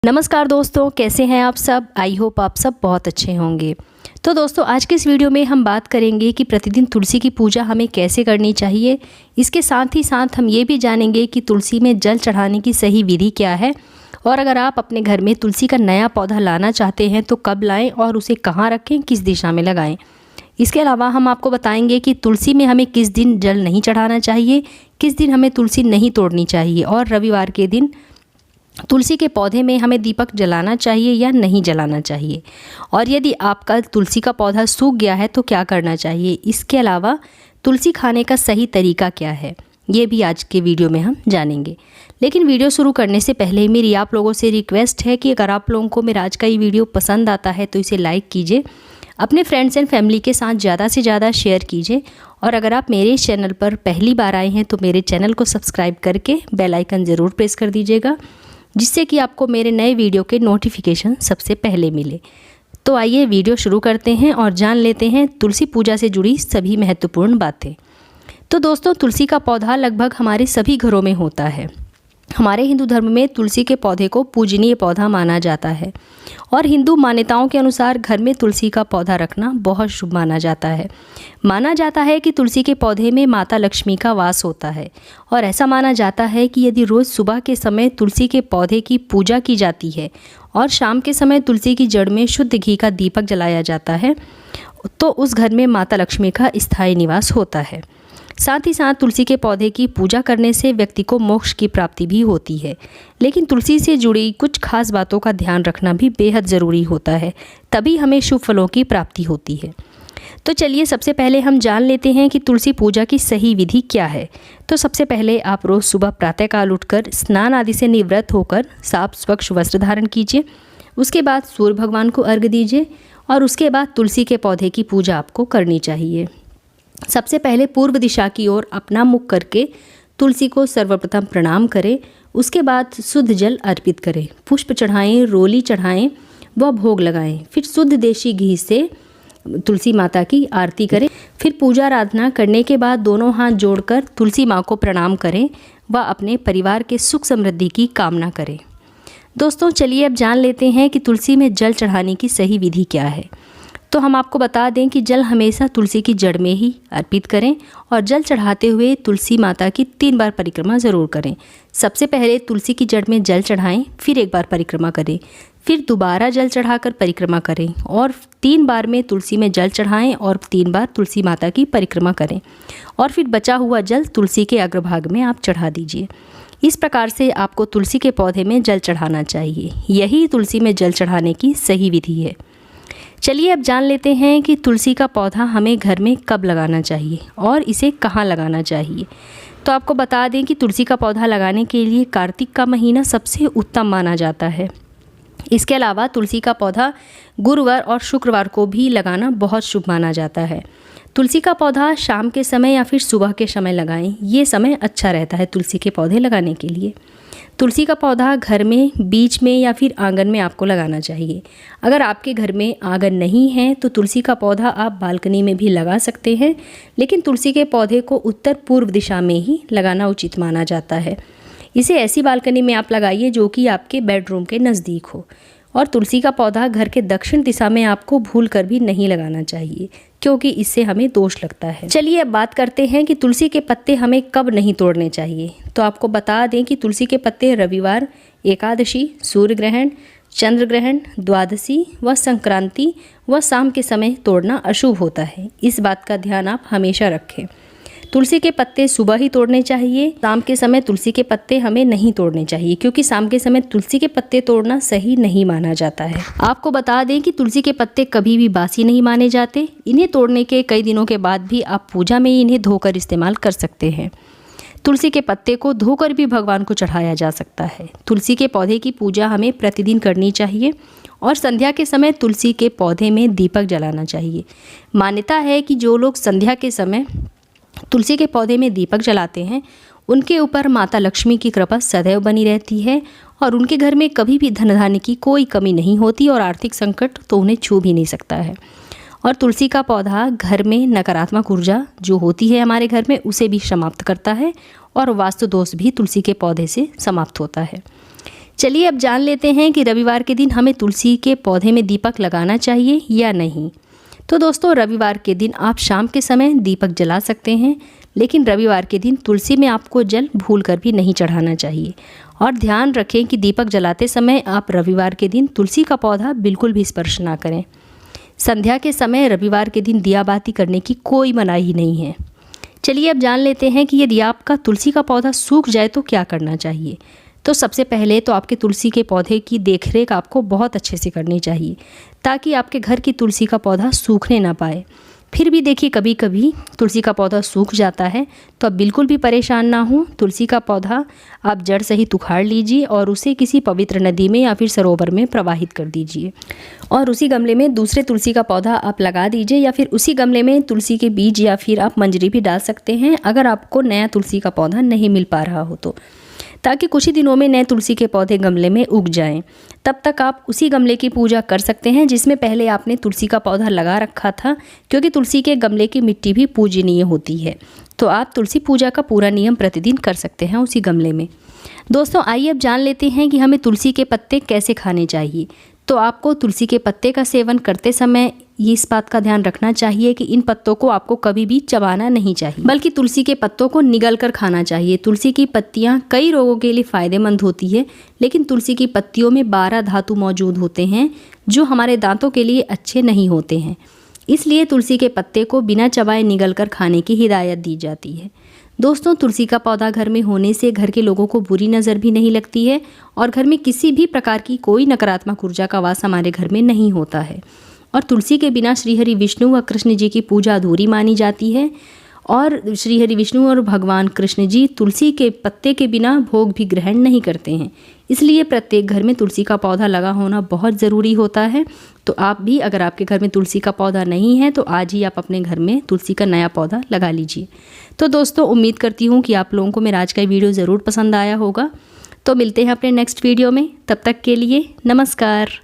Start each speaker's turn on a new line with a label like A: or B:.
A: नमस्कार दोस्तों, कैसे हैं आप सब। आई होप आप सब बहुत अच्छे होंगे। तो दोस्तों, आज के इस वीडियो में हम बात करेंगे कि प्रतिदिन तुलसी की पूजा हमें कैसे करनी चाहिए। इसके साथ ही साथ हम ये भी जानेंगे कि तुलसी में जल चढ़ाने की सही विधि क्या है, और अगर आप अपने घर में तुलसी का नया पौधा लाना चाहते हैं तो कब लाएं और उसे कहाँ रखें, किस दिशा में लगाएं। इसके अलावा हम आपको बताएंगे कि तुलसी में हमें किस दिन जल नहीं चढ़ाना चाहिए, किस दिन हमें तुलसी नहीं तोड़नी चाहिए, और रविवार के दिन तुलसी के पौधे में हमें दीपक जलाना चाहिए या नहीं जलाना चाहिए, और यदि आपका तुलसी का पौधा सूख गया है तो क्या करना चाहिए। इसके अलावा तुलसी खाने का सही तरीका क्या है, ये भी आज के वीडियो में हम जानेंगे। लेकिन वीडियो शुरू करने से पहले मेरी आप लोगों से रिक्वेस्ट है कि अगर आप लोगों को मेरा आज का ये वीडियो पसंद आता है तो इसे लाइक कीजिए, अपने फ्रेंड्स एंड फैमिली के साथ ज़्यादा से ज़्यादा शेयर कीजिए, और अगर आप मेरे चैनल पर पहली बार आए हैं तो मेरे चैनल को सब्सक्राइब करके बेल आइकन ज़रूर प्रेस कर दीजिएगा, जिससे कि आपको मेरे नए वीडियो के नोटिफिकेशन सबसे पहले मिले। तो आइए वीडियो शुरू करते हैं और जान लेते हैं तुलसी पूजा से जुड़ी सभी महत्वपूर्ण बातें। तो दोस्तों, तुलसी का पौधा लगभग हमारे सभी घरों में होता है। हमारे हिंदू धर्म में तुलसी के पौधे को पूजनीय पौधा माना जाता है, और हिंदू मान्यताओं के अनुसार घर में तुलसी का पौधा रखना बहुत शुभ माना जाता है। माना जाता है कि तुलसी के पौधे में माता लक्ष्मी का वास होता है, और ऐसा माना जाता है कि यदि रोज़ सुबह के समय तुलसी के पौधे की पूजा की जाती है और शाम के समय तुलसी की जड़ में शुद्ध घी का दीपक जलाया जाता है तो उस घर में माता लक्ष्मी का स्थायी निवास होता है। साथ ही साथ तुलसी के पौधे की पूजा करने से व्यक्ति को मोक्ष की प्राप्ति भी होती है। लेकिन तुलसी से जुड़ी कुछ खास बातों का ध्यान रखना भी बेहद ज़रूरी होता है, तभी हमें शुभ फलों की प्राप्ति होती है। तो चलिए सबसे पहले हम जान लेते हैं कि तुलसी पूजा की सही विधि क्या है। तो सबसे पहले आप रोज़ सुबह प्रातःकाल उठकर स्नान आदि से निवृत्त होकर साफ स्वच्छ वस्त्र धारण कीजिए। उसके बाद सूर्य भगवान को अर्घ्य दीजिए, और उसके बाद तुलसी के पौधे की पूजा आपको करनी चाहिए। सबसे पहले पूर्व दिशा की ओर अपना मुख करके तुलसी को सर्वप्रथम प्रणाम करें। उसके बाद शुद्ध जल अर्पित करें, पुष्प चढ़ाएं, रोली चढ़ाएं व भोग लगाएं। फिर शुद्ध देशी घी से तुलसी माता की आरती करें। फिर पूजा आराधना करने के बाद दोनों हाथ जोड़कर तुलसी माँ को प्रणाम करें व अपने परिवार के सुख समृद्धि की कामना करें। दोस्तों, चलिए अब जान लेते हैं कि तुलसी में जल चढ़ाने की सही विधि क्या है। तो हम आपको बता दें कि जल हमेशा तुलसी की जड़ में ही अर्पित करें, और जल चढ़ाते हुए तुलसी माता की 3 बार परिक्रमा ज़रूर करें। सबसे पहले तुलसी की जड़ में जल चढ़ाएं, फिर 1 बार परिक्रमा करें, फिर दोबारा जल चढ़ाकर परिक्रमा करें, और 3 बार में तुलसी में जल चढ़ाएं और 3 बार तुलसी माता की परिक्रमा करें, और फिर बचा हुआ जल तुलसी के अग्रभाग में आप चढ़ा दीजिए। इस प्रकार से आपको तुलसी के पौधे में जल चढ़ाना चाहिए। यही तुलसी में जल चढ़ाने की सही विधि है। चलिए अब जान लेते हैं कि तुलसी का पौधा हमें घर में कब लगाना चाहिए और इसे कहाँ लगाना चाहिए। तो आपको बता दें कि तुलसी का पौधा लगाने के लिए कार्तिक का महीना सबसे उत्तम माना जाता है। इसके अलावा तुलसी का पौधा गुरुवार और शुक्रवार को भी लगाना बहुत शुभ माना जाता है। तुलसी का पौधा शाम के समय या फिर सुबह के समय लगाएं, ये समय अच्छा रहता है तुलसी के पौधे लगाने के लिए। तुलसी का पौधा घर में बीच में या फिर आंगन में आपको लगाना चाहिए। अगर आपके घर में आंगन नहीं है तो तुलसी का पौधा आप बालकनी में भी लगा सकते हैं, लेकिन तुलसी के पौधे को उत्तर पूर्व दिशा में ही लगाना उचित माना जाता है। इसे ऐसी बालकनी में आप लगाइए जो कि आपके बेडरूम के नज़दीक हो, और तुलसी का पौधा घर के दक्षिण दिशा में आपको भूल कर भी नहीं लगाना चाहिए, क्योंकि इससे हमें दोष लगता है। चलिए अब बात करते हैं कि तुलसी के पत्ते हमें कब नहीं तोड़ने चाहिए। तो आपको बता दें कि तुलसी के पत्ते रविवार, एकादशी, सूर्य ग्रहण, चंद्र ग्रहण, द्वादशी व संक्रांति व शाम के समय तोड़ना अशुभ होता है। इस बात का ध्यान आप हमेशा रखें। तुलसी के पत्ते सुबह ही तोड़ने चाहिए। शाम के समय तुलसी के पत्ते हमें नहीं तोड़ने चाहिए, क्योंकि शाम के समय तुलसी के पत्ते तोड़ना सही नहीं माना जाता है। आपको बता दें कि तुलसी के पत्ते कभी भी बासी नहीं माने जाते। इन्हें तोड़ने के कई दिनों के बाद भी आप पूजा में इन्हें धोकर इस्तेमाल कर सकते हैं। तुलसी के पत्ते को धोकर भी भगवान को चढ़ाया जा सकता है। तुलसी के पौधे की पूजा हमें प्रतिदिन करनी चाहिए, और संध्या के समय तुलसी के पौधे में दीपक जलाना चाहिए। मान्यता है कि जो लोग संध्या के समय तुलसी के पौधे में दीपक जलाते हैं उनके ऊपर माता लक्ष्मी की कृपा सदैव बनी रहती है, और उनके घर में कभी भी धन धान्य की कोई कमी नहीं होती, और आर्थिक संकट तो उन्हें छू भी नहीं सकता है। और तुलसी का पौधा घर में नकारात्मक ऊर्जा जो होती है हमारे घर में उसे भी समाप्त करता है, और वास्तु दोष भी तुलसी के पौधे से समाप्त होता है। चलिए अब जान लेते हैं कि रविवार के दिन हमें तुलसी के पौधे में दीपक लगाना चाहिए या नहीं। तो दोस्तों, रविवार के दिन आप शाम के समय दीपक जला सकते हैं, लेकिन रविवार के दिन तुलसी में आपको जल भूलकर भी नहीं चढ़ाना चाहिए। और ध्यान रखें कि दीपक जलाते समय आप रविवार के दिन तुलसी का पौधा बिल्कुल भी स्पर्श ना करें। संध्या के समय रविवार के दिन दिया बाती करने की कोई मनाही नहीं है। चलिए अब जान लेते हैं कि यदि आपका तुलसी का पौधा सूख जाए तो क्या करना चाहिए। तो सबसे पहले तो आपके तुलसी के पौधे की देखरेख आपको बहुत अच्छे से करनी चाहिए, ताकि आपके घर की तुलसी का पौधा सूखने ना पाए। फिर भी देखिए, कभी कभी तुलसी का पौधा सूख जाता है, तो आप बिल्कुल भी परेशान ना हो। तुलसी का पौधा आप जड़ सहित उखाड़ लीजिए और उसे किसी पवित्र नदी में या फिर सरोवर में प्रवाहित कर दीजिए, और उसी गमले में दूसरे तुलसी का पौधा आप लगा दीजिए, या फिर उसी गमले में तुलसी के बीज या फिर आप मंजरी भी डाल सकते हैं, अगर आपको नया तुलसी का पौधा नहीं मिल पा रहा हो तो, ताकि कुछ ही दिनों में नए तुलसी के पौधे गमले में उग जाएं। तब तक आप उसी गमले की पूजा कर सकते हैं जिसमें पहले आपने तुलसी का पौधा लगा रखा था, क्योंकि तुलसी के गमले की मिट्टी भी पूजनीय होती है। तो आप तुलसी पूजा का पूरा नियम प्रतिदिन कर सकते हैं उसी गमले में। दोस्तों, आइए अब जान लेते हैं कि हमें तुलसी के पत्ते कैसे खाने चाहिए। तो आपको तुलसी के पत्ते का सेवन करते समय इस बात का ध्यान रखना चाहिए कि इन पत्तों को आपको कभी भी चबाना नहीं चाहिए, बल्कि तुलसी के पत्तों को निगल कर खाना चाहिए। तुलसी की पत्तियां कई रोगों के लिए फ़ायदेमंद होती है, लेकिन तुलसी की पत्तियों में 12 धातु मौजूद होते हैं जो हमारे दांतों के लिए अच्छे नहीं होते हैं। इसलिए तुलसी के पत्ते को बिना चबाए निगल कर खाने की हिदायत दी जाती है। दोस्तों, तुलसी का पौधा घर में होने से घर के लोगों को बुरी नज़र भी नहीं लगती है, और घर में किसी भी प्रकार की कोई नकारात्मक ऊर्जा का वास हमारे घर में नहीं होता है। और तुलसी के बिना श्रीहरि विष्णु व कृष्ण जी की पूजा अधूरी मानी जाती है, और श्रीहरि विष्णु और भगवान कृष्ण जी तुलसी के पत्ते के बिना भोग भी ग्रहण नहीं करते हैं। इसलिए प्रत्येक घर में तुलसी का पौधा लगा होना बहुत ज़रूरी होता है। तो आप भी, अगर आपके घर में तुलसी का पौधा नहीं है, तो आज ही आप अपने घर में तुलसी का नया पौधा लगा लीजिए। तो दोस्तों, उम्मीद करती हूँ कि आप लोगों को मेरा आज का वीडियो ज़रूर पसंद आया होगा। तो मिलते हैं अपने नेक्स्ट वीडियो में, तब तक के लिए नमस्कार।